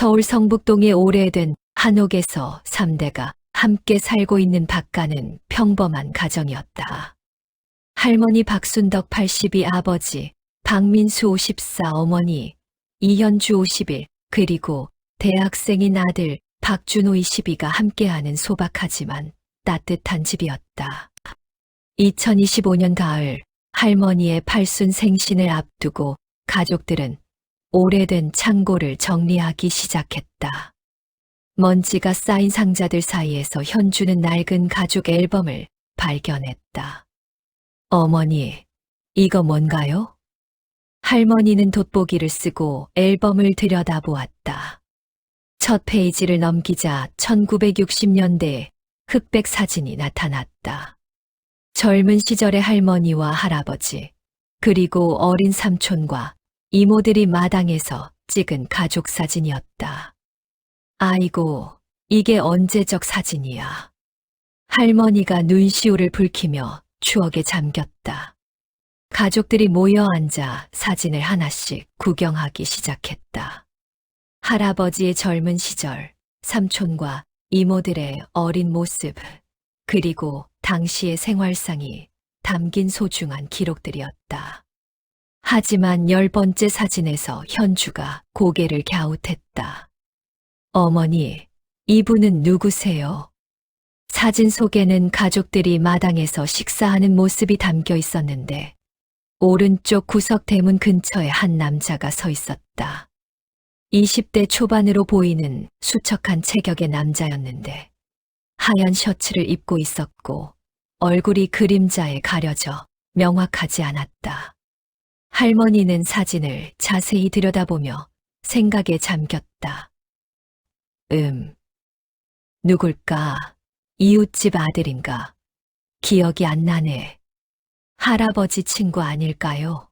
서울 성북동의 오래된 한옥에서 3대가 함께 살고 있는 박가는 평범한 가정이었다. 할머니 박순덕 82, 아버지 박민수 54, 어머니 이현주 51, 그리고 대학생인 아들 박준호 22가 함께하는 소박하지만 따뜻한 집이었다. 2025년 가을, 할머니의 팔순 생신을 앞두고 가족들은 오래된 창고를 정리하기 시작했다. 먼지가 쌓인 상자들 사이에서 현주는 낡은 가죽 앨범을 발견했다. 어머니, 이거 뭔가요? 할머니는 돋보기를 쓰고 앨범을 들여다보았다. 첫 페이지를 넘기자 1960년대 흑백 사진이 나타났다. 젊은 시절의 할머니와 할아버지, 그리고 어린 삼촌과 이모들이 마당에서 찍은 가족 사진이었다. 아이고, 이게 언제적 사진이야. 할머니가 눈시울을 붉히며 추억에 잠겼다. 가족들이 모여 앉아 사진을 하나씩 구경하기 시작했다. 할아버지의 젊은 시절, 삼촌과 이모들의 어린 모습, 그리고 당시의 생활상이 담긴 소중한 기록들이었다. 하지만 10번째 사진에서 현주가 고개를 갸웃했다. 어머니, 이분은 누구세요? 사진 속에는 가족들이 마당에서 식사하는 모습이 담겨 있었는데 오른쪽 구석 대문 근처에 한 남자가 서 있었다. 20대 초반으로 보이는 수척한 체격의 남자였는데 하얀 셔츠를 입고 있었고 얼굴이 그림자에 가려져 명확하지 않았다. 할머니는 사진을 자세히 들여다보며 생각에 잠겼다. 누굴까? 이웃집 아들인가? 기억이 안 나네. 할아버지 친구 아닐까요?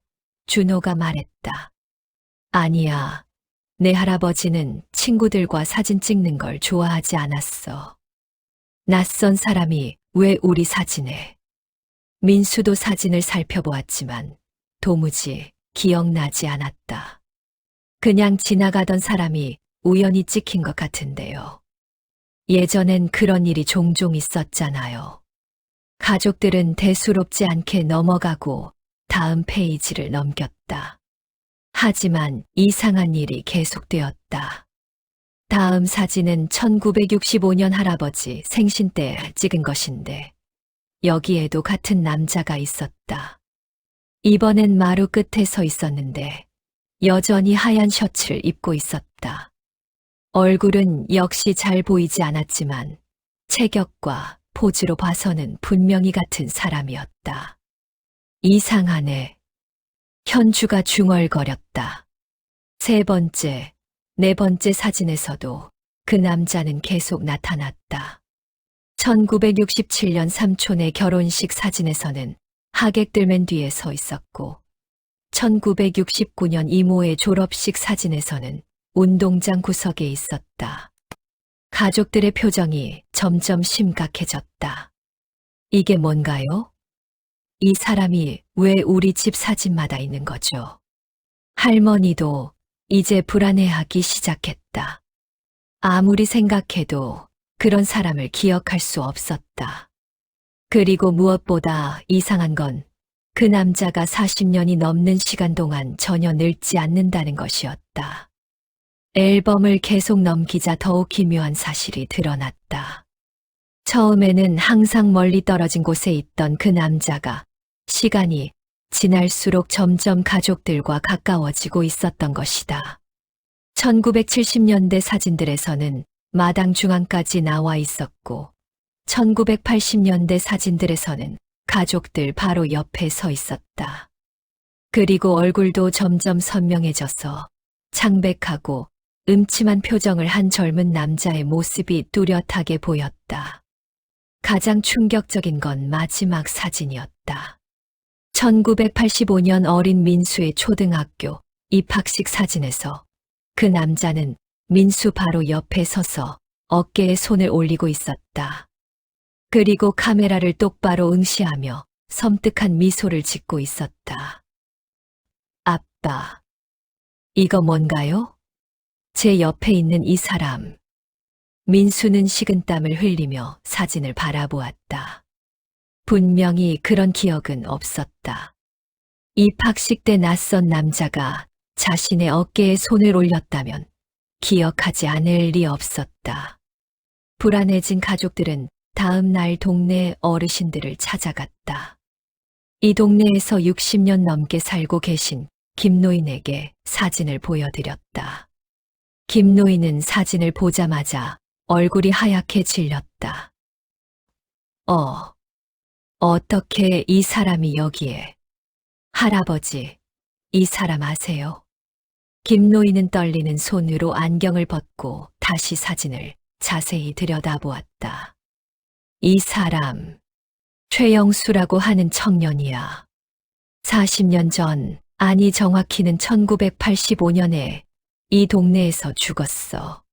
준호가 말했다. 아니야. 내 할아버지는 친구들과 사진 찍는 걸 좋아하지 않았어. 낯선 사람이 왜 우리 사진에? 민수도 사진을 살펴보았지만 도무지 기억나지 않았다. 그냥 지나가던 사람이 우연히 찍힌 것 같은데요. 예전엔 그런 일이 종종 있었잖아요. 가족들은 대수롭지 않게 넘어가고 다음 페이지를 넘겼다. 하지만 이상한 일이 계속되었다. 다음 사진은 1965년 할아버지 생신 때 찍은 것인데 여기에도 같은 남자가 있었다. 이번엔 마루 끝에 서 있었는데 여전히 하얀 셔츠를 입고 있었다. 얼굴은 역시 잘 보이지 않았지만 체격과 포즈로 봐서는 분명히 같은 사람이었다. 이상하네. 현주가 중얼거렸다. 3번째, 4번째 사진에서도 그 남자는 계속 나타났다. 1967년 삼촌의 결혼식 사진에서는 하객들 맨 뒤에 서 있었고 1969년 이모의 졸업식 사진에서는 운동장 구석에 있었다. 가족들의 표정이 점점 심각해졌다. 이게 뭔가요? 이 사람이 왜 우리 집 사진마다 있는 거죠? 할머니도 이제 불안해하기 시작했다. 아무리 생각해도 그런 사람을 기억할 수 없었다. 그리고 무엇보다 이상한 건 그 남자가 40년이 넘는 시간 동안 전혀 늙지 않는다는 것이었다. 앨범을 계속 넘기자 더욱 기묘한 사실이 드러났다. 처음에는 항상 멀리 떨어진 곳에 있던 그 남자가 시간이 지날수록 점점 가족들과 가까워지고 있었던 것이다. 1970년대 사진들에서는 마당 중앙까지 나와 있었고 1980년대 사진들에서는 가족들 바로 옆에 서 있었다. 그리고 얼굴도 점점 선명해져서 창백하고 음침한 표정을 한 젊은 남자의 모습이 뚜렷하게 보였다. 가장 충격적인 건 마지막 사진이었다. 1985년 어린 민수의 초등학교 입학식 사진에서 그 남자는 민수 바로 옆에 서서 어깨에 손을 올리고 있었다. 그리고 카메라를 똑바로 응시하며 섬뜩한 미소를 짓고 있었다. 아빠, 이거 뭔가요? 제 옆에 있는 이 사람. 민수는 식은땀을 흘리며 사진을 바라보았다. 분명히 그런 기억은 없었다. 입학식 때 낯선 남자가 자신의 어깨에 손을 올렸다면 기억하지 않을 리 없었다. 불안해진 가족들은 다음 날 동네 어르신들을 찾아갔다. 이 동네에서 60년 넘게 살고 계신 김노인에게 사진을 보여드렸다. 김노인은 사진을 보자마자 얼굴이 하얗게 질렸다. 어떻게 이 사람이 여기에? 할아버지, 이 사람 아세요? 김노인은 떨리는 손으로 안경을 벗고 다시 사진을 자세히 들여다보았다. 이 사람, 최영수라고 하는 청년이야. 40년 전, 아니 정확히는 1985년에 이 동네에서 죽었어.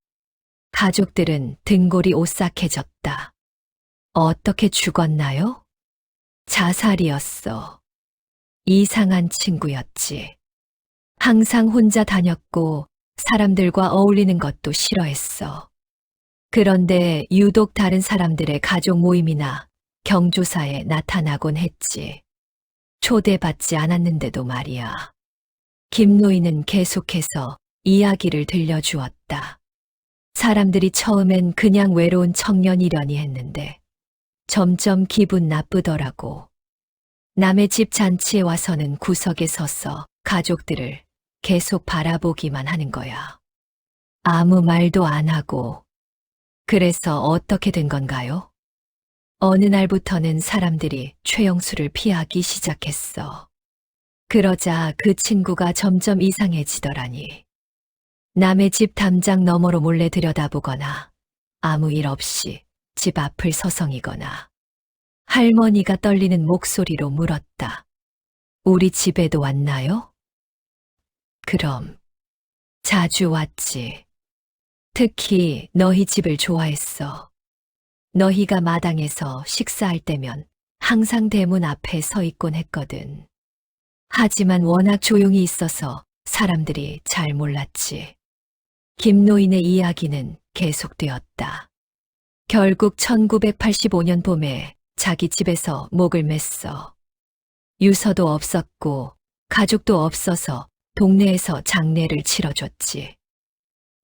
가족들은 등골이 오싹해졌다. 어떻게 죽었나요? 자살이었어. 이상한 친구였지. 항상 혼자 다녔고 사람들과 어울리는 것도 싫어했어. 그런데 유독 다른 사람들의 가족 모임이나 경조사에 나타나곤 했지. 초대받지 않았는데도 말이야. 김노인은 계속해서 이야기를 들려주었다. 사람들이 처음엔 그냥 외로운 청년이려니 했는데 점점 기분 나쁘더라고. 남의 집 잔치에 와서는 구석에 서서 가족들을 계속 바라보기만 하는 거야. 아무 말도 안 하고. 그래서 어떻게 된 건가요? 어느 날부터는 사람들이 최영수를 피하기 시작했어. 그러자 그 친구가 점점 이상해지더라니. 남의 집 담장 너머로 몰래 들여다보거나 아무 일 없이 집 앞을 서성이거나 할머니가 떨리는 목소리로 물었다. 우리 집에도 왔나요? 그럼 자주 왔지. 특히 너희 집을 좋아했어. 너희가 마당에서 식사할 때면 항상 대문 앞에 서 있곤 했거든. 하지만 워낙 조용히 있어서 사람들이 잘 몰랐지. 김노인의 이야기는 계속되었다. 결국 1985년 봄에 자기 집에서 목을 맸어. 유서도 없었고 가족도 없어서 동네에서 장례를 치러줬지.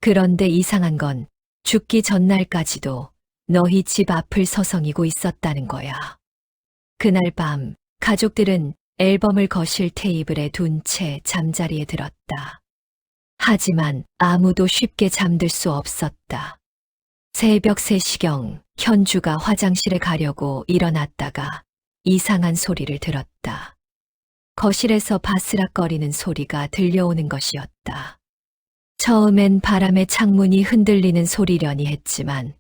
그런데 이상한 건 죽기 전날까지도 너희 집 앞을 서성이고 있었다는 거야. 그날 밤 가족들은 앨범을 거실 테이블에 둔 채 잠자리에 들었다. 하지만 아무도 쉽게 잠들 수 없었다. 새벽 3시경 현주가 화장실에 가려고 일어났다가 이상한 소리를 들었다. 거실에서 바스락거리는 소리가 들려오는 것이었다. 처음엔 바람에 창문이 흔들리는 소리려니 했지만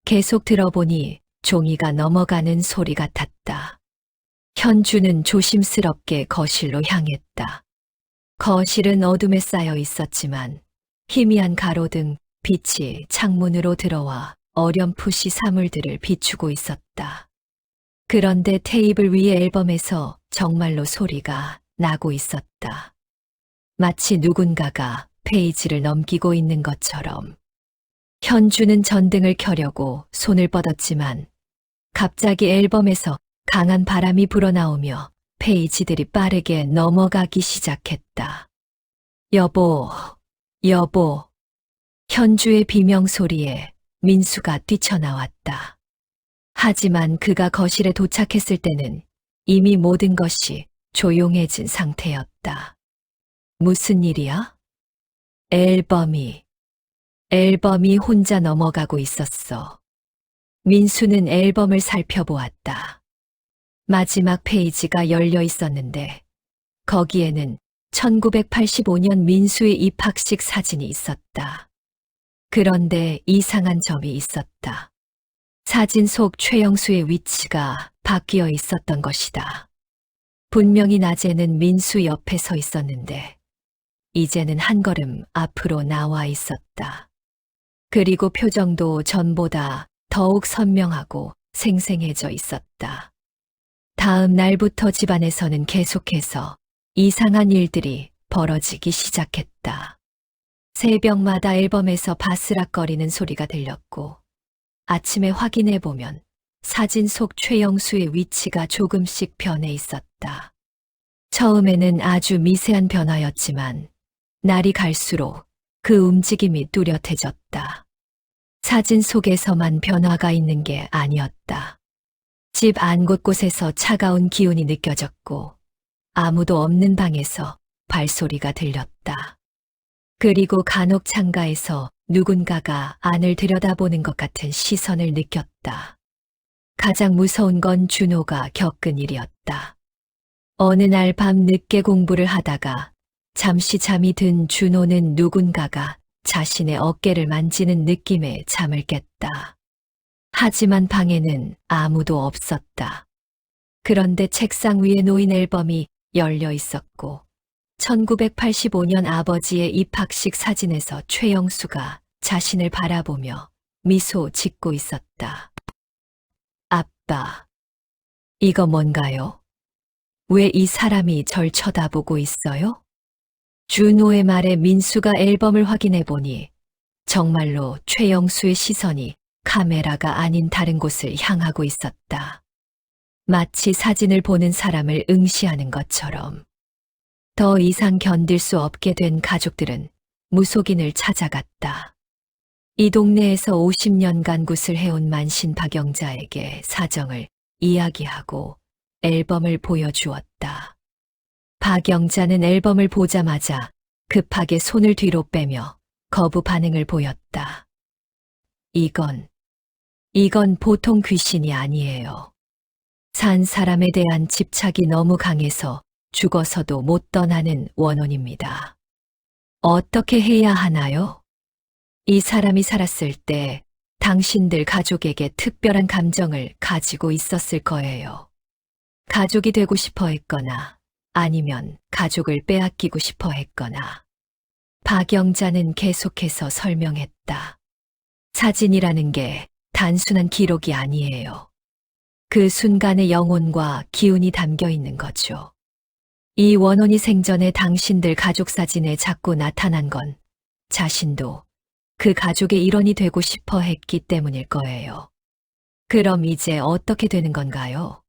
계속 들어보니 종이가 넘어가는 소리 같았다. 현주는 조심스럽게 거실로 향했다. 거실은 어둠에 쌓여 있었지만 희미한 가로등 빛이 창문으로 들어와 어렴풋이 사물들을 비추고 있었다. 그런데 테이블 위의 앨범에서 정말로 소리가 나고 있었다. 마치 누군가가 페이지를 넘기고 있는 것처럼. 현주는 전등을 켜려고 손을 뻗었지만 갑자기 앨범에서 강한 바람이 불어나오며 페이지들이 빠르게 넘어가기 시작했다. 여보, 여보. 현주의 비명소리에 민수가 뛰쳐나왔다. 하지만 그가 거실에 도착했을 때는 이미 모든 것이 조용해진 상태였다. 무슨 일이야? 앨범이 혼자 넘어가고 있었어. 민수는 앨범을 살펴보았다. 마지막 페이지가 열려 있었는데 거기에는 1985년 민수의 입학식 사진이 있었다. 그런데 이상한 점이 있었다. 사진 속 최영수의 위치가 바뀌어 있었던 것이다. 분명히 낮에는 민수 옆에 서 있었는데 이제는 한 걸음 앞으로 나와 있었다. 그리고 표정도 전보다 더욱 선명하고 생생해져 있었다. 다음 날부터 집안에서는 계속해서 이상한 일들이 벌어지기 시작했다. 새벽마다 앨범에서 바스락거리는 소리가 들렸고 아침에 확인해 보면 사진 속 최영수의 위치가 조금씩 변해 있었다. 처음에는 아주 미세한 변화였지만 날이 갈수록 그 움직임이 뚜렷해졌다. 사진 속에서만 변화가 있는 게 아니었다. 집 안 곳곳에서 차가운 기운이 느껴졌고 아무도 없는 방에서 발소리가 들렸다. 그리고 간혹 창가에서 누군가가 안을 들여다보는 것 같은 시선을 느꼈다. 가장 무서운 건 준호가 겪은 일이었다. 어느 날 밤 늦게 공부를 하다가 잠시 잠이 든 준호는 누군가가 자신의 어깨를 만지는 느낌에 잠을 깼다. 하지만 방에는 아무도 없었다. 그런데 책상 위에 놓인 앨범이 열려 있었고 1985년 아버지의 입학식 사진에서 최영수가 자신을 바라보며 미소 짓고 있었다. 아빠, 이거 뭔가요? 왜 이 사람이 절 쳐다보고 있어요? 준호의 말에 민수가 앨범을 확인해 보니 정말로 최영수의 시선이 카메라가 아닌 다른 곳을 향하고 있었다. 마치 사진을 보는 사람을 응시하는 것처럼. 더 이상 견딜 수 없게 된 가족들은 무속인을 찾아갔다. 이 동네에서 50년간 굿을 해온 만신 박영자에게 사정을 이야기하고 앨범을 보여주었다. 박영자는 앨범을 보자마자 급하게 손을 뒤로 빼며 거부 반응을 보였다. 이건 보통 귀신이 아니에요. 산 사람에 대한 집착이 너무 강해서 죽어서도 못 떠나는 원혼입니다. 어떻게 해야 하나요? 이 사람이 살았을 때 당신들 가족에게 특별한 감정을 가지고 있었을 거예요. 가족이 되고 싶어 했거나 아니면 가족을 빼앗기고 싶어 했거나. 박영자는 계속해서 설명했다. 사진이라는 게 단순한 기록이 아니에요. 그 순간의 영혼과 기운이 담겨 있는 거죠. 이 원혼이 생전에 당신들 가족 사진에 자꾸 나타난 건 자신도 그 가족의 일원이 되고 싶어 했기 때문일 거예요. 그럼 이제 어떻게 되는 건가요?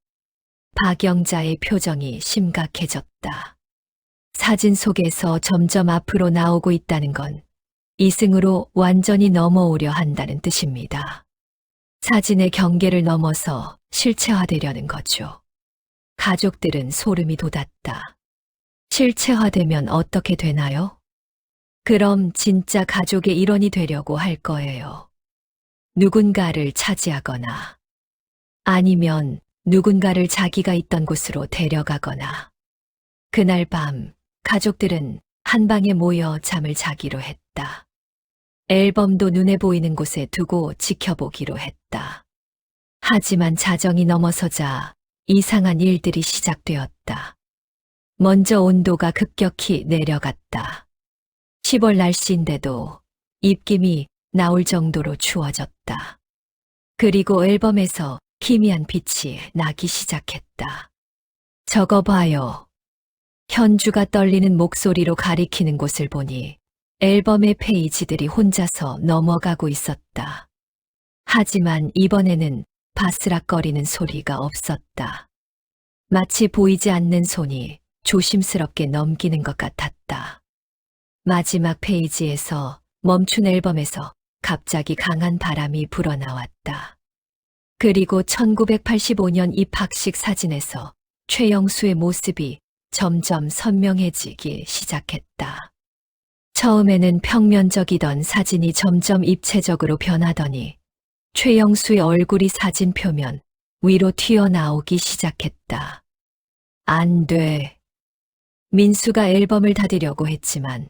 박영자의 표정이 심각해졌다. 사진 속에서 점점 앞으로 나오고 있다는 건 이승으로 완전히 넘어오려 한다는 뜻입니다. 사진의 경계를 넘어서 실체화되려는 거죠. 가족들은 소름이 돋았다. 실체화되면 어떻게 되나요? 그럼 진짜 가족의 일원이 되려고 할 거예요. 누군가를 차지하거나 아니면 누군가를 자기가 있던 곳으로 데려가거나. 그날 밤 가족들은 한 방에 모여 잠을 자기로 했다. 앨범도 눈에 보이는 곳에 두고 지켜보기로 했다. 하지만 자정이 넘어서자 이상한 일들이 시작되었다. 먼저 온도가 급격히 내려갔다. 10월 날씨인데도 입김이 나올 정도로 추워졌다. 그리고 앨범에서 희미한 빛이 나기 시작했다. 저거 봐요. 현주가 떨리는 목소리로 가리키는 곳을 보니 앨범의 페이지들이 혼자서 넘어가고 있었다. 하지만 이번에는 바스락거리는 소리가 없었다. 마치 보이지 않는 손이 조심스럽게 넘기는 것 같았다. 마지막 페이지에서 멈춘 앨범에서 갑자기 강한 바람이 불어나왔다. 그리고 1985년 입학식 사진에서 최영수의 모습이 점점 선명해지기 시작했다. 처음에는 평면적이던 사진이 점점 입체적으로 변하더니 최영수의 얼굴이 사진 표면 위로 튀어나오기 시작했다. 안 돼. 민수가 앨범을 닫으려고 했지만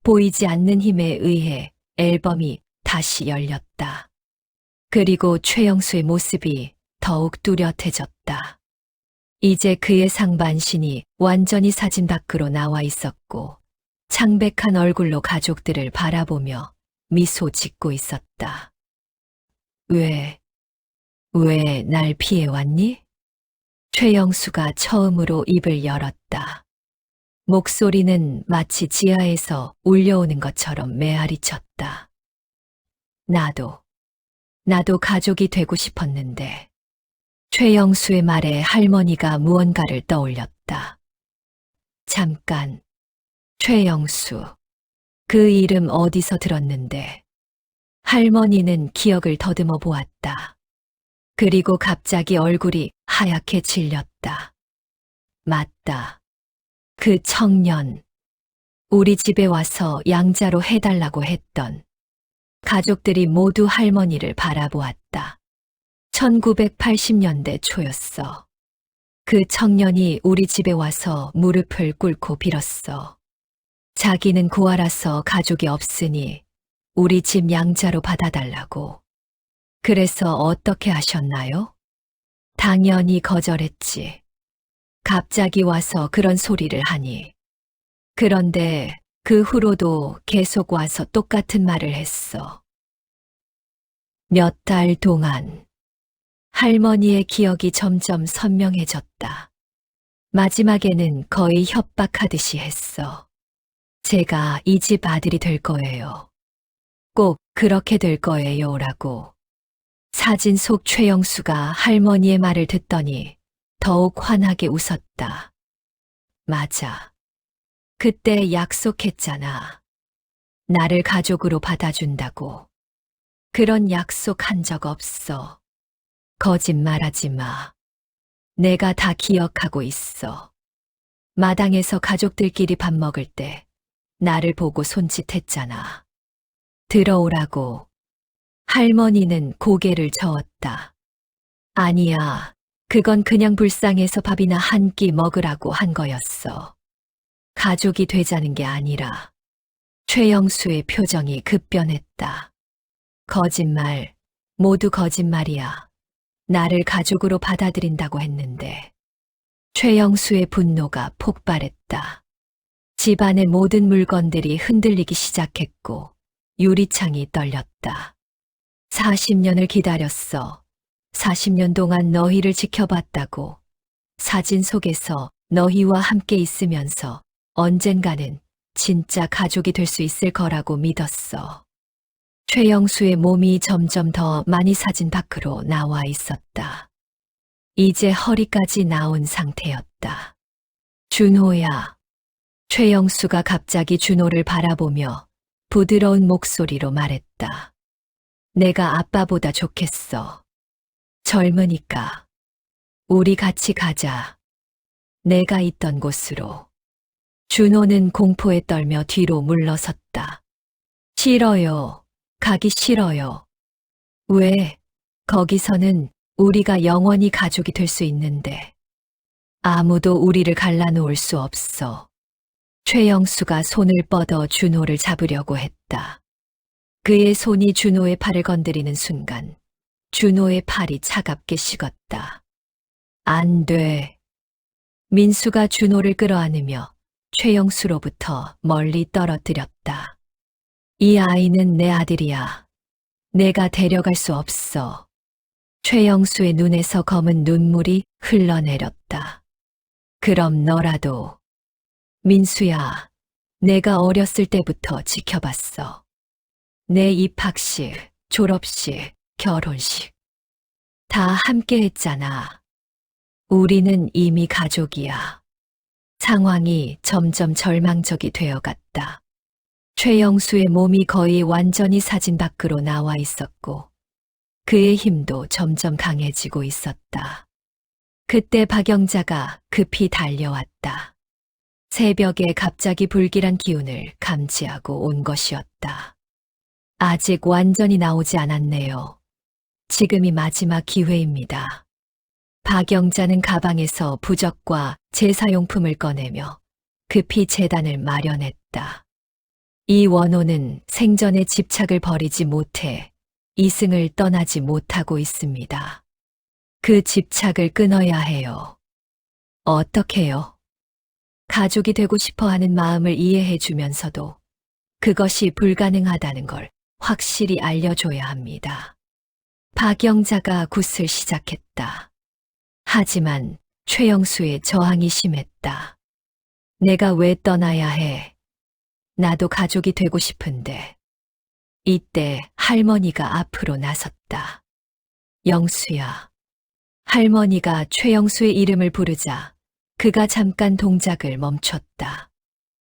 보이지 않는 힘에 의해 앨범이 다시 열렸다. 그리고 최영수의 모습이 더욱 뚜렷해졌다. 이제 그의 상반신이 완전히 사진 밖으로 나와 있었고 창백한 얼굴로 가족들을 바라보며 미소 짓고 있었다. 왜 날 피해왔니? 최영수가 처음으로 입을 열었다. 목소리는 마치 지하에서 울려오는 것처럼 메아리쳤다. 나도 가족이 되고 싶었는데. 최영수의 말에 할머니가 무언가를 떠올렸다. 잠깐, 최영수. 그 이름 어디서 들었는데. 할머니는 기억을 더듬어 보았다. 그리고 갑자기 얼굴이 하얗게 질렸다. 맞다. 그 청년. 우리 집에 와서 양자로 해달라고 했던. 가족들이 모두 할머니를 바라보았다. 1980년대 초였어. 그 청년이 우리 집에 와서 무릎을 꿇고 빌었어. 자기는 고아라서 가족이 없으니 우리 집 양자로 받아달라고. 그래서 어떻게 하셨나요? 당연히 거절했지. 갑자기 와서 그런 소리를 하니. 그런데 그 후로도 계속 와서 똑같은 말을 했어. 몇 달 동안. 할머니의 기억이 점점 선명해졌다. 마지막에는 거의 협박하듯이 했어. 제가 이 집 아들이 될 거예요. 꼭 그렇게 될 거예요 라고. 사진 속 최영수가 할머니의 말을 듣더니 더욱 환하게 웃었다. 맞아. 그때 약속했잖아. 나를 가족으로 받아준다고. 그런 약속 한 적 없어. 거짓말하지 마. 내가 다 기억하고 있어. 마당에서 가족들끼리 밥 먹을 때 나를 보고 손짓했잖아. 들어오라고. 할머니는 고개를 저었다. 아니야. 그건 그냥 불쌍해서 밥이나 한 끼 먹으라고 한 거였어. 가족이 되자는 게 아니라. 최영수의 표정이 급변했다. 거짓말. 모두 거짓말이야. 나를 가족으로 받아들인다고 했는데. 최영수의 분노가 폭발했다. 집안의 모든 물건들이 흔들리기 시작했고 유리창이 떨렸다. 40년을 기다렸어. 40년 동안 너희를 지켜봤다고. 사진 속에서 너희와 함께 있으면서 언젠가는 진짜 가족이 될 수 있을 거라고 믿었어. 최영수의 몸이 점점 더 많이 사진 밖으로 나와 있었다. 이제 허리까지 나온 상태였다. 준호야. 최영수가 갑자기 준호를 바라보며 부드러운 목소리로 말했다. 내가 아빠보다 좋겠어. 젊으니까. 우리 같이 가자. 내가 있던 곳으로. 준호는 공포에 떨며 뒤로 물러섰다. 싫어요. 가기 싫어요. 왜? 거기서는 우리가 영원히 가족이 될 수 있는데. 아무도 우리를 갈라놓을 수 없어. 최영수가 손을 뻗어 준호를 잡으려고 했다. 그의 손이 준호의 팔을 건드리는 순간 준호의 팔이 차갑게 식었다. 안 돼. 민수가 준호를 끌어안으며 최영수로부터 멀리 떨어뜨렸다. 이 아이는 내 아들이야. 내가 데려갈 수 없어. 최영수의 눈에서 검은 눈물이 흘러내렸다. 그럼 너라도. 민수야, 내가 어렸을 때부터 지켜봤어. 내 입학식, 졸업식, 결혼식. 다 함께 했잖아. 우리는 이미 가족이야. 상황이 점점 절망적이 되어갔다. 최영수의 몸이 거의 완전히 사진 밖으로 나와 있었고 그의 힘도 점점 강해지고 있었다. 그때 박영자가 급히 달려왔다. 새벽에 갑자기 불길한 기운을 감지하고 온 것이었다. 아직 완전히 나오지 않았네요. 지금이 마지막 기회입니다. 박영자는 가방에서 부적과 제사용품을 꺼내며 급히 제단을 마련했다. 이 원호는 생전에 집착을 버리지 못해 이승을 떠나지 못하고 있습니다. 그 집착을 끊어야 해요. 어떻게요? 가족이 되고 싶어 하는 마음을 이해해 주면서도 그것이 불가능하다는 걸 확실히 알려줘야 합니다. 박영자가 굿을 시작했다. 하지만 최영수의 저항이 심했다. 내가 왜 떠나야 해? 나도 가족이 되고 싶은데. 이때 할머니가 앞으로 나섰다. 영수야. 할머니가 최영수의 이름을 부르자 그가 잠깐 동작을 멈췄다.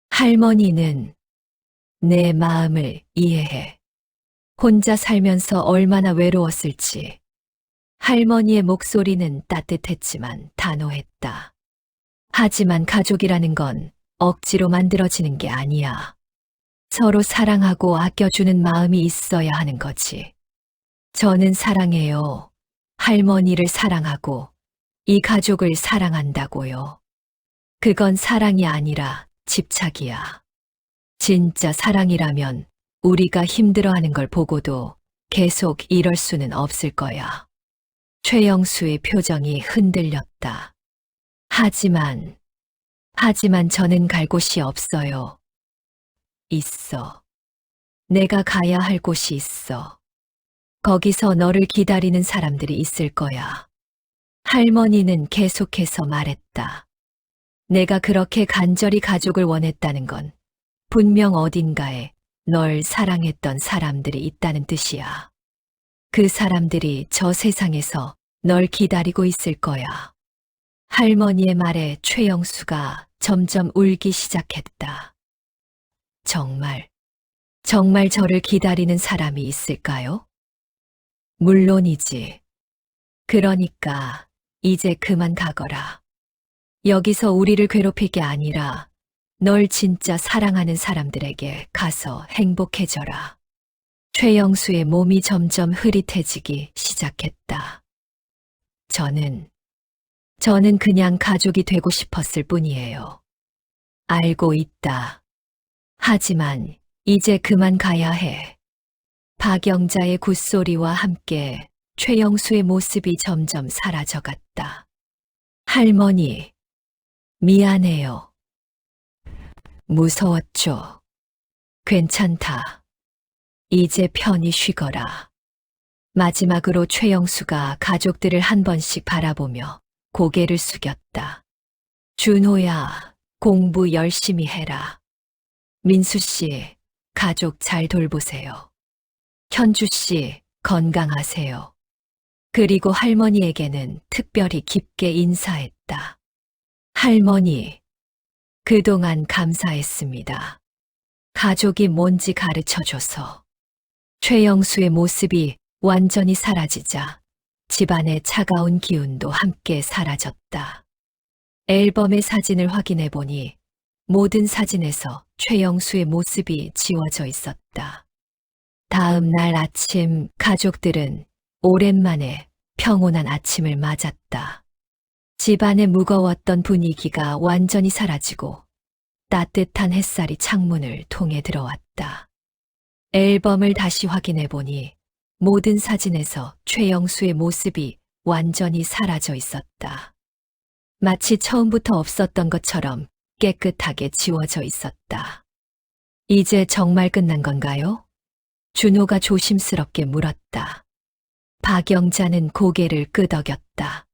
할머니는 내 마음을 이해해. 혼자 살면서 얼마나 외로웠을지. 할머니의 목소리는 따뜻했지만 단호했다. 하지만 가족이라는 건 억지로 만들어지는 게 아니야. 서로 사랑하고 아껴주는 마음이 있어야 하는 거지. 저는 사랑해요. 할머니를 사랑하고 이 가족을 사랑한다고요. 그건 사랑이 아니라 집착이야. 진짜 사랑이라면 우리가 힘들어하는 걸 보고도 계속 이럴 수는 없을 거야. 최영수의 표정이 흔들렸다. 하지만 저는 갈 곳이 없어요. 있어. 내가 가야 할 곳이 있어. 거기서 너를 기다리는 사람들이 있을 거야. 할머니는 계속해서 말했다. 내가 그렇게 간절히 가족을 원했다는 건 분명 어딘가에 널 사랑했던 사람들이 있다는 뜻이야. 그 사람들이 저 세상에서 널 기다리고 있을 거야. 할머니의 말에 최영수가 점점 울기 시작했다. 정말 저를 기다리는 사람이 있을까요? 물론이지. 그러니까 이제 그만 가거라. 여기서 우리를 괴롭힐 게 아니라 널 진짜 사랑하는 사람들에게 가서 행복해져라. 최영수의 몸이 점점 흐릿해지기 시작했다. 저는 그냥 가족이 되고 싶었을 뿐이에요. 알고 있다. 하지만 이제 그만 가야 해. 박영자의 굿소리와 함께 최영수의 모습이 점점 사라져갔다. 할머니, 미안해요. 무서웠죠. 괜찮다. 이제 편히 쉬거라. 마지막으로 최영수가 가족들을 한 번씩 바라보며 고개를 숙였다. 준호야, 공부 열심히 해라. 민수 씨, 가족 잘 돌보세요. 현주 씨, 건강하세요. 그리고 할머니에게는 특별히 깊게 인사했다. 할머니, 그동안 감사했습니다. 가족이 뭔지 가르쳐줘서. 최영수의 모습이 완전히 사라지자 집안의 차가운 기운도 함께 사라졌다. 앨범의 사진을 확인해 보니 모든 사진에서 최영수의 모습이 지워져 있었다. 다음 날 아침 가족들은 오랜만에 평온한 아침을 맞았다. 집안의 무거웠던 분위기가 완전히 사라지고 따뜻한 햇살이 창문을 통해 들어왔다. 앨범을 다시 확인해 보니 모든 사진에서 최영수의 모습이 완전히 사라져 있었다. 마치 처음부터 없었던 것처럼 깨끗하게 지워져 있었다. 이제 정말 끝난 건가요? 준호가 조심스럽게 물었다. 박영자는 고개를 끄덕였다.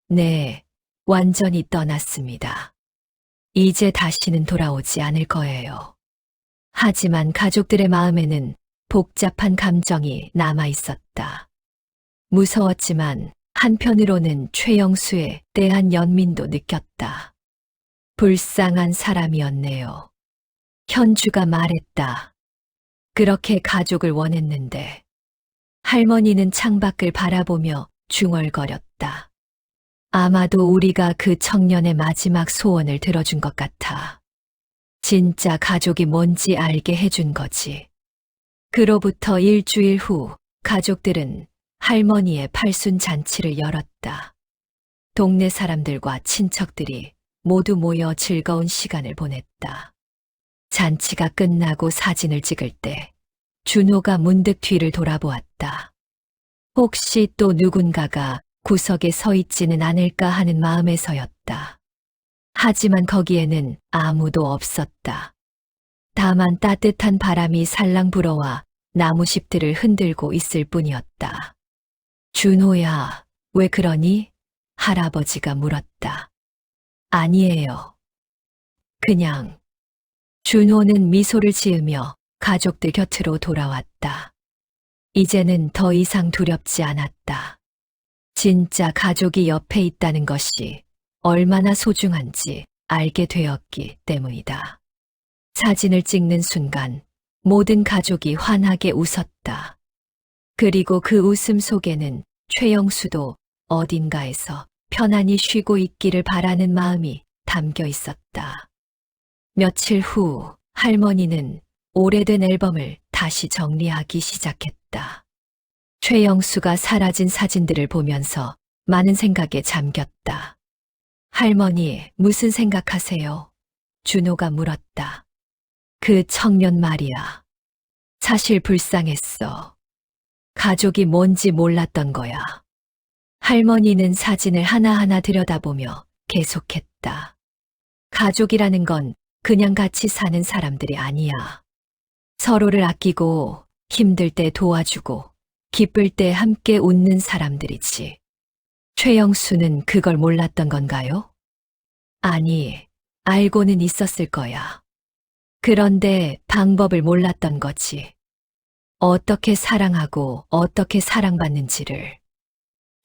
네, 완전히 떠났습니다. 이제 다시는 돌아오지 않을 거예요. 하지만 가족들의 마음에는 복잡한 감정이 남아 있었다. 무서웠지만 한편으로는 최영수에 대한 연민도 느꼈다. 불쌍한 사람이었네요. 현주가 말했다. 그렇게 가족을 원했는데. 할머니는 창밖을 바라보며 중얼거렸다. 아마도 우리가 그 청년의 마지막 소원을 들어준 것 같아. 진짜 가족이 뭔지 알게 해준 거지. 그로부터 일주일 후 가족들은 할머니의 팔순 잔치를 열었다. 동네 사람들과 친척들이 모두 모여 즐거운 시간을 보냈다. 잔치가 끝나고 사진을 찍을 때 준호가 문득 뒤를 돌아보았다. 혹시 또 누군가가 구석에 서 있지는 않을까 하는 마음에서였다. 하지만 거기에는 아무도 없었다. 다만 따뜻한 바람이 살랑 불어와 나무잎들을 흔들고 있을 뿐이었다. 준호야, 왜 그러니? 할아버지가 물었다. 아니에요. 그냥. 준호는 미소를 지으며 가족들 곁으로 돌아왔다. 이제는 더 이상 두렵지 않았다. 진짜 가족이 옆에 있다는 것이 얼마나 소중한지 알게 되었기 때문이다. 사진을 찍는 순간 모든 가족이 환하게 웃었다. 그리고 그 웃음 속에는 최영수도 어딘가에서 편안히 쉬고 있기를 바라는 마음이 담겨 있었다. 며칠 후 할머니는 오래된 앨범을 다시 정리하기 시작했다. 최영수가 사라진 사진들을 보면서 많은 생각에 잠겼다. 할머니, 무슨 생각하세요? 준호가 물었다. 그 청년 말이야. 사실 불쌍했어. 가족이 뭔지 몰랐던 거야. 할머니는 사진을 하나하나 들여다보며 계속했다. 가족이라는 건 그냥 같이 사는 사람들이 아니야. 서로를 아끼고 힘들 때 도와주고 기쁠 때 함께 웃는 사람들이지. 최영수는 그걸 몰랐던 건가요? 아니, 알고는 있었을 거야. 그런데 방법을 몰랐던 거지. 어떻게 사랑하고 어떻게 사랑받는지를.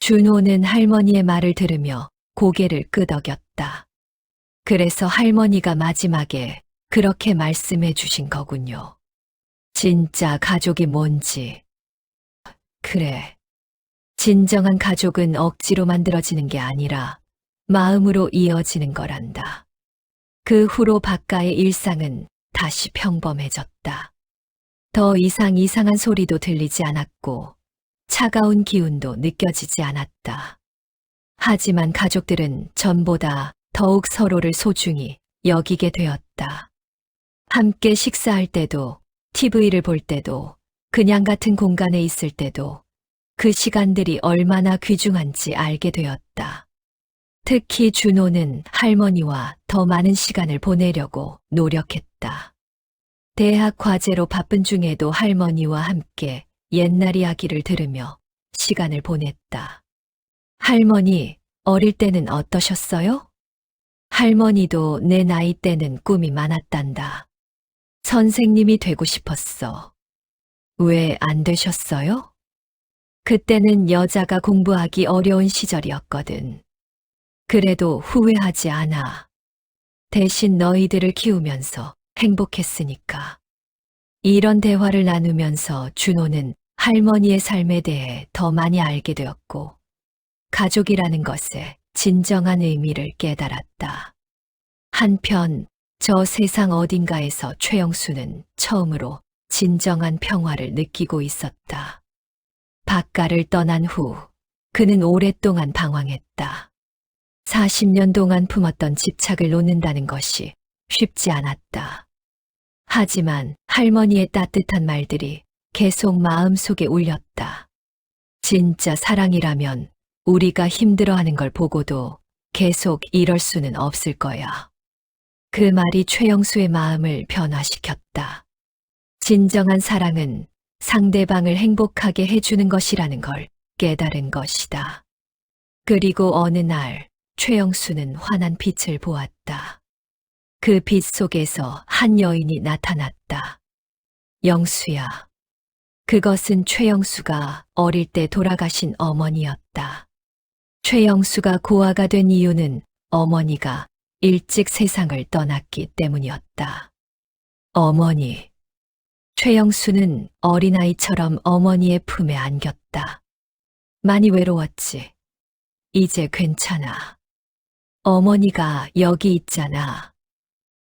준호는 할머니의 말을 들으며 고개를 끄덕였다. 그래서 할머니가 마지막에 그렇게 말씀해 주신 거군요. 진짜 가족이 뭔지. 그래. 진정한 가족은 억지로 만들어지는 게 아니라 마음으로 이어지는 거란다. 그 후로 박가의 일상은 다시 평범해졌다. 더 이상 이상한 소리도 들리지 않았고 차가운 기운도 느껴지지 않았다. 하지만 가족들은 전보다 더욱 서로를 소중히 여기게 되었다. 함께 식사할 때도, TV를 볼 때도, 그냥 같은 공간에 있을 때도 그 시간들이 얼마나 귀중한지 알게 되었다. 특히 준호는 할머니와 더 많은 시간을 보내려고 노력했다. 대학 과제로 바쁜 중에도 할머니와 함께 옛날 이야기를 들으며 시간을 보냈다. 할머니, 어릴 때는 어떠셨어요? 할머니도 내 나이 때는 꿈이 많았단다. 선생님이 되고 싶었어. 왜 안 되셨어요? 그때는 여자가 공부하기 어려운 시절이었거든. 그래도 후회하지 않아. 대신 너희들을 키우면서 행복했으니까. 이런 대화를 나누면서 준호는 할머니의 삶에 대해 더 많이 알게 되었고, 가족이라는 것의 진정한 의미를 깨달았다. 한편 저 세상 어딘가에서 최영수는 처음으로 진정한 평화를 느끼고 있었다. 박가를 떠난 후 그는 오랫동안 방황했다. 40년 동안 품었던 집착을 놓는다는 것이 쉽지 않았다. 하지만 할머니의 따뜻한 말들이 계속 마음속에 울렸다. 진짜 사랑이라면 우리가 힘들어하는 걸 보고도 계속 이럴 수는 없을 거야. 그 말이 최영수의 마음을 변화시켰다. 진정한 사랑은 상대방을 행복하게 해주는 것이라는 걸 깨달은 것이다. 그리고 어느 날 최영수는 환한 빛을 보았다. 그 빛 속에서 한 여인이 나타났다. 영수야. 그것은 최영수가 어릴 때 돌아가신 어머니였다. 최영수가 고아가 된 이유는 어머니가 일찍 세상을 떠났기 때문이었다. 어머니. 최영수는 어린아이처럼 어머니의 품에 안겼다. 많이 외로웠지. 이제 괜찮아. 어머니가 여기 있잖아.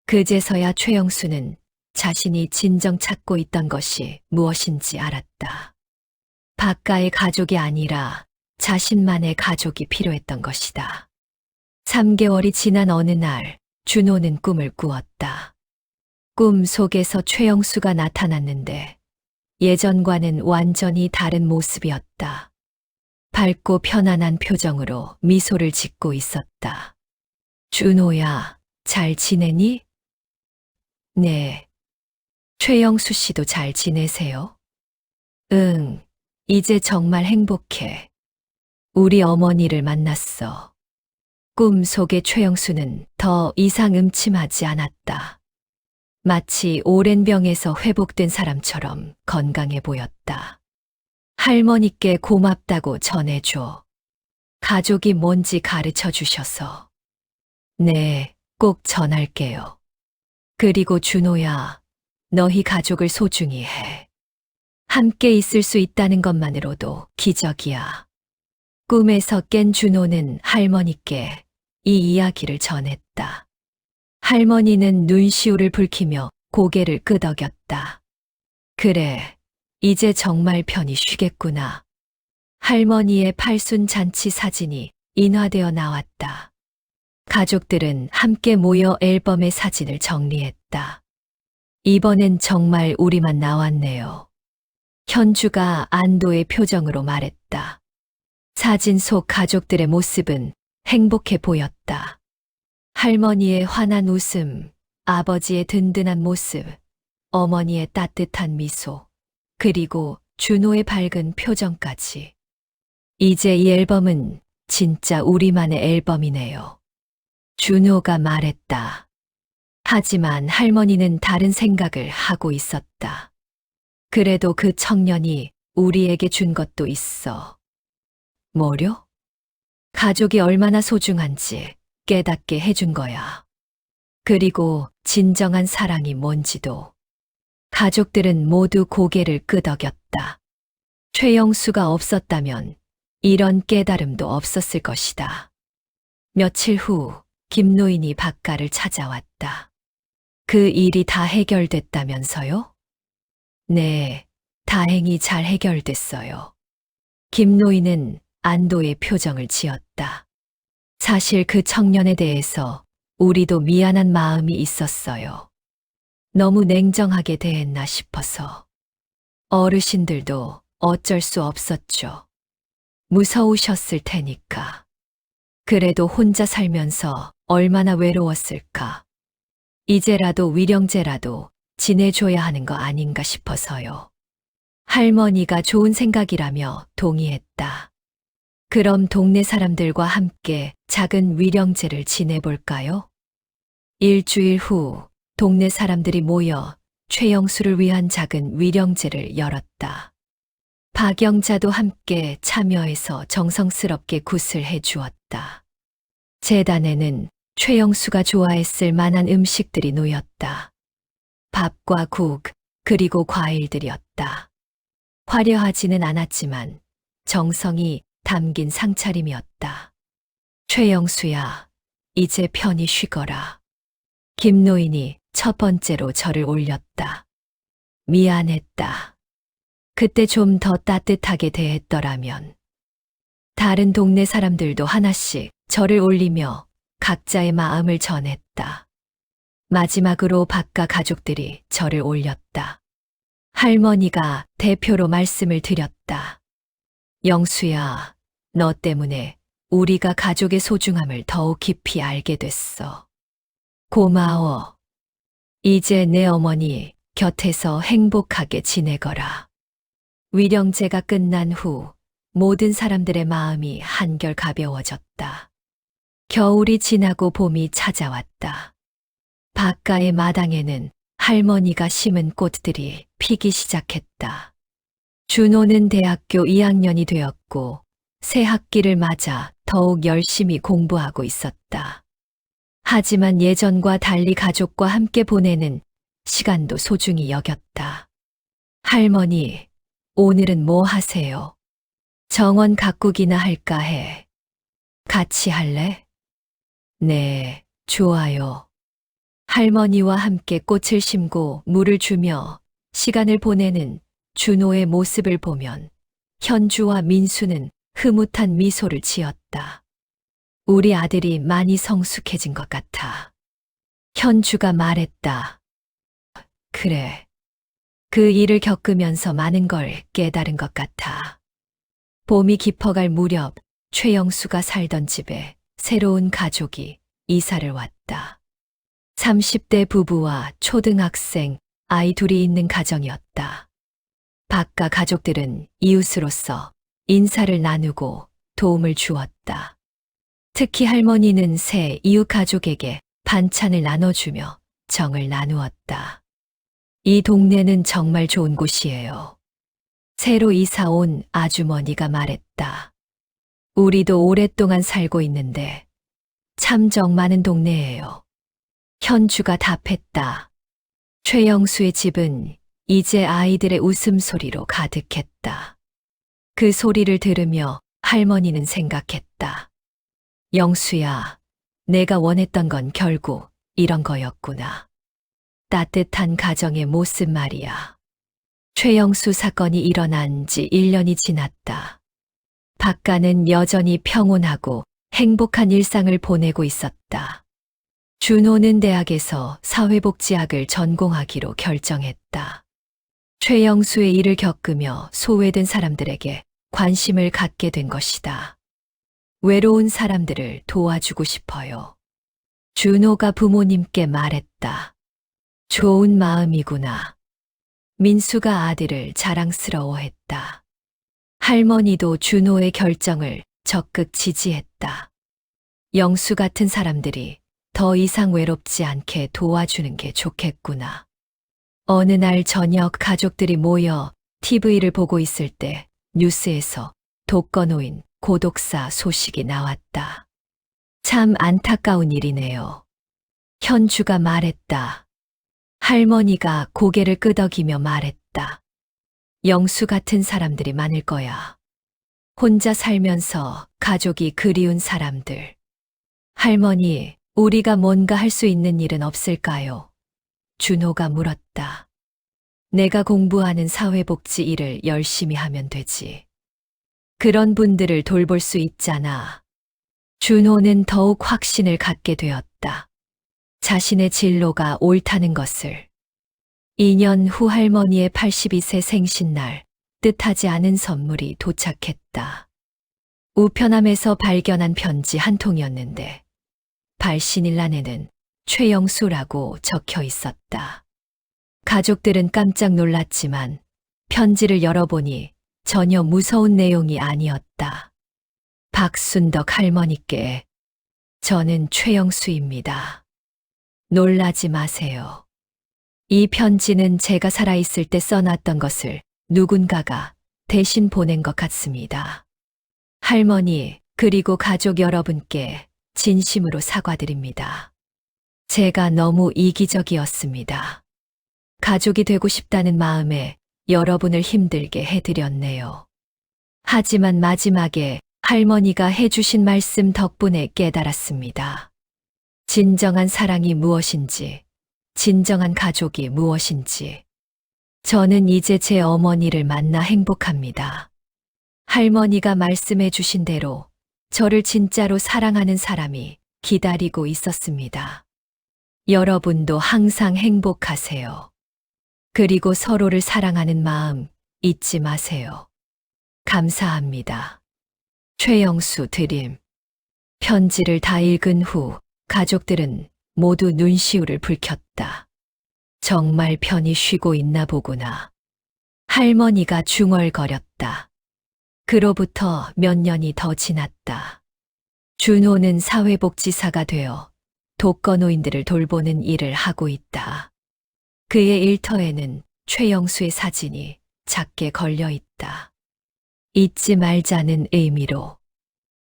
그제서야 최영수는 자신이 진정 찾고 있던 것이 무엇인지 알았다. 박가의 가족이 아니라 자신만의 가족이 필요했던 것이다. 3개월이 지난 어느 날 준호는 꿈을 꾸었다. 꿈 속에서 최영수가 나타났는데 예전과는 완전히 다른 모습이었다. 밝고 편안한 표정으로 미소를 짓고 있었다. 준호야, 잘 지내니? 네. 최영수 씨도 잘 지내세요? 응, 이제 정말 행복해. 우리 어머니를 만났어. 꿈 속의 최영수는 더 이상 음침하지 않았다. 마치 오랜 병에서 회복된 사람처럼 건강해 보였다. 할머니께 고맙다고 전해줘. 가족이 뭔지 가르쳐 주셔서. 네, 꼭 전할게요. 그리고 준호야, 너희 가족을 소중히 해. 함께 있을 수 있다는 것만으로도 기적이야. 꿈에서 깬 준호는 할머니께 이 이야기를 전했다. 할머니는 눈시울을 붉히며 고개를 끄덕였다. 그래, 이제 정말 편히 쉬겠구나. 할머니의 팔순 잔치 사진이 인화되어 나왔다. 가족들은 함께 모여 앨범의 사진을 정리했다. 이번엔 정말 우리만 나왔네요. 현주가 안도의 표정으로 말했다. 사진 속 가족들의 모습은 행복해 보였다. 할머니의 환한 웃음, 아버지의 든든한 모습, 어머니의 따뜻한 미소, 그리고 준호의 밝은 표정까지. 이제 이 앨범은 진짜 우리만의 앨범이네요. 준호가 말했다. 하지만 할머니는 다른 생각을 하고 있었다. 그래도 그 청년이 우리에게 준 것도 있어. 뭐려? 가족이 얼마나 소중한지 깨닫게 해준 거야. 그리고 진정한 사랑이 뭔지도. 가족들은 모두 고개를 끄덕였다. 최영수가 없었다면 이런 깨달음도 없었을 것이다. 며칠 후 김노인이 박가를 찾아왔다. 그 일이 다 해결됐다면서요? 네, 다행히 잘 해결됐어요. 김노인은 안도의 표정을 지었다. 사실 그 청년에 대해서 우리도 미안한 마음이 있었어요. 너무 냉정하게 대했나 싶어서. 어르신들도 어쩔 수 없었죠. 무서우셨을 테니까. 그래도 혼자 살면서 얼마나 외로웠을까. 이제라도 위령제라도 지내줘야 하는 거 아닌가 싶어서요. 할머니가 좋은 생각이라며 동의했다. 그럼 동네 사람들과 함께 작은 위령제를 지내볼까요? 일주일 후 동네 사람들이 모여 최영수를 위한 작은 위령제를 열었다. 박영자도 함께 참여해서 정성스럽게 굿을 해주었다. 제단에는 최영수가 좋아했을 만한 음식들이 놓였다. 밥과 국, 그리고 과일들이었다. 화려하지는 않았지만 정성이 담긴 상차림이었다. 최영수야, 이제 편히 쉬거라. 김노인이 첫 번째로 절을 올렸다. 미안했다. 그때 좀 더 따뜻하게 대했더라면. 다른 동네 사람들도 하나씩 절을 올리며 각자의 마음을 전했다. 마지막으로 박가 가족들이 절을 올렸다. 할머니가 대표로 말씀을 드렸다. 영수야, 너 때문에 우리가 가족의 소중함을 더욱 깊이 알게 됐어. 고마워. 이제 내 어머니 곁에서 행복하게 지내거라. 위령제가 끝난 후 모든 사람들의 마음이 한결 가벼워졌다. 겨울이 지나고 봄이 찾아왔다. 바깥의 마당에는 할머니가 심은 꽃들이 피기 시작했다. 준호는 대학교 2학년이 되었고 새 학기를 맞아 더욱 열심히 공부하고 있었다. 하지만 예전과 달리 가족과 함께 보내는 시간도 소중히 여겼다. 할머니, 오늘은 뭐 하세요? 정원 가꾸기나 할까 해. 같이 할래? 네, 좋아요. 할머니와 함께 꽃을 심고 물을 주며 시간을 보내는 준호의 모습을 보면 현주와 민수는 흐뭇한 미소를 지었다. 우리 아들이 많이 성숙해진 것 같아. 현주가 말했다. 그래. 그 일을 겪으면서 많은 걸 깨달은 것 같아. 봄이 깊어갈 무렵 최영수가 살던 집에 새로운 가족이 이사를 왔다. 30대 부부와 초등학생 아이 둘이 있는 가정이었다. 박가 가족들은 이웃으로서 인사를 나누고 도움을 주었다. 특히 할머니는 새 이웃 가족에게 반찬을 나눠주며 정을 나누었다. 이 동네는 정말 좋은 곳이에요. 새로 이사 온 아주머니가 말했다. 우리도 오랫동안 살고 있는데 참 정 많은 동네예요. 현주가 답했다. 최영수의 집은 이제 아이들의 웃음소리로 가득했다. 그 소리를 들으며 할머니는 생각했다. 영수야, 내가 원했던 건 결국 이런 거였구나. 따뜻한 가정의 모습 말이야. 최영수 사건이 일어난 지 1년이 지났다. 박가는 여전히 평온하고 행복한 일상을 보내고 있었다. 준호는 대학에서 사회복지학을 전공하기로 결정했다. 최영수의 일을 겪으며 소외된 사람들에게 관심을 갖게 된 것이다. 외로운 사람들을 도와주고 싶어요. 준호가 부모님께 말했다. 좋은 마음이구나. 민수가 아들을 자랑스러워했다. 할머니도 준호의 결정을 적극 지지했다. 영수 같은 사람들이 더 이상 외롭지 않게 도와주는 게 좋겠구나. 어느 날 저녁 가족들이 모여 TV를 보고 있을 때 뉴스에서 독거노인 고독사 소식이 나왔다. 참 안타까운 일이네요. 현주가 말했다. 할머니가 고개를 끄덕이며 말했다. 영수 같은 사람들이 많을 거야. 혼자 살면서 가족이 그리운 사람들. 할머니, 우리가 뭔가 할 수 있는 일은 없을까요? 준호가 물었다. 내가 공부하는 사회복지 일을 열심히 하면 되지. 그런 분들을 돌볼 수 있잖아. 준호는 더욱 확신을 갖게 되었다. 자신의 진로가 옳다는 것을. 2년 후 할머니의 82세 생신날, 뜻하지 않은 선물이 도착했다. 우편함에서 발견한 편지 한 통이었는데 발신일란에는 최영수라고 적혀 있었다. 가족들은 깜짝 놀랐지만 편지를 열어보니 전혀 무서운 내용이 아니었다. 박순덕 할머니께 저는 최영수입니다. 놀라지 마세요. 이 편지는 제가 살아있을 때 써놨던 것을 누군가가 대신 보낸 것 같습니다. 할머니, 그리고 가족 여러분께 진심으로 사과드립니다. 제가 너무 이기적이었습니다. 가족이 되고 싶다는 마음에 여러분을 힘들게 해드렸네요. 하지만 마지막에 할머니가 해주신 말씀 덕분에 깨달았습니다. 진정한 사랑이 무엇인지, 진정한 가족이 무엇인지. 저는 이제 제 어머니를 만나 행복합니다. 할머니가 말씀해 주신 대로 저를 진짜로 사랑하는 사람이 기다리고 있었습니다. 여러분도 항상 행복하세요. 그리고 서로를 사랑하는 마음 잊지 마세요. 감사합니다. 최영수 드림. 편지를 다 읽은 후 가족들은 모두 눈시울을 붉혔다. 정말 편히 쉬고 있나 보구나. 할머니가 중얼거렸다. 그로부터 몇 년이 더 지났다. 준호는 사회복지사가 되어 독거노인들을 돌보는 일을 하고 있다. 그의 일터에는 최영수의 사진이 작게 걸려 있다. 잊지 말자는 의미로.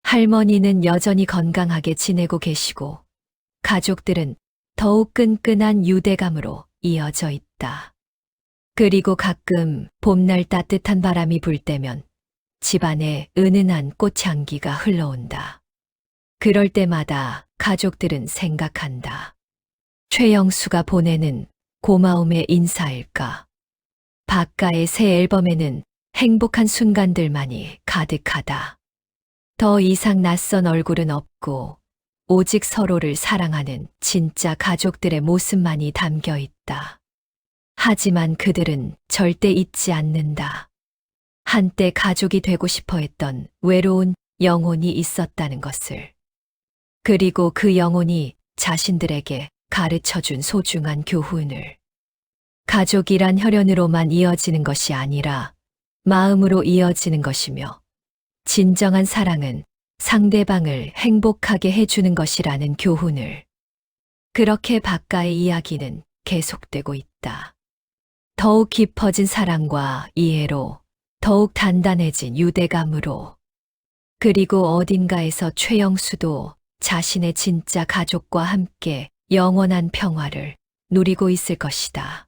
할머니는 여전히 건강하게 지내고 계시고 가족들은 더욱 끈끈한 유대감으로 이어져 있다. 그리고 가끔 봄날 따뜻한 바람이 불 때면 집안에 은은한 꽃향기가 흘러온다. 그럴 때마다 가족들은 생각한다. 최영수가 보내는 고마움의 인사일까? 박가의 새 앨범에는 행복한 순간들만이 가득하다. 더 이상 낯선 얼굴은 없고 오직 서로를 사랑하는 진짜 가족들의 모습만이 담겨 있다. 하지만 그들은 절대 잊지 않는다. 한때 가족이 되고 싶어 했던 외로운 영혼이 있었다는 것을. 그리고 그 영혼이 자신들에게 가르쳐준 소중한 교훈을. 가족이란 혈연으로만 이어지는 것이 아니라 마음으로 이어지는 것이며 진정한 사랑은 상대방을 행복하게 해주는 것이라는 교훈을. 그렇게 박가의 이야기는 계속되고 있다. 더욱 깊어진 사랑과 이해로, 더욱 단단해진 유대감으로. 그리고 어딘가에서 최영수도 자신의 진짜 가족과 함께 영원한 평화를 누리고 있을 것이다.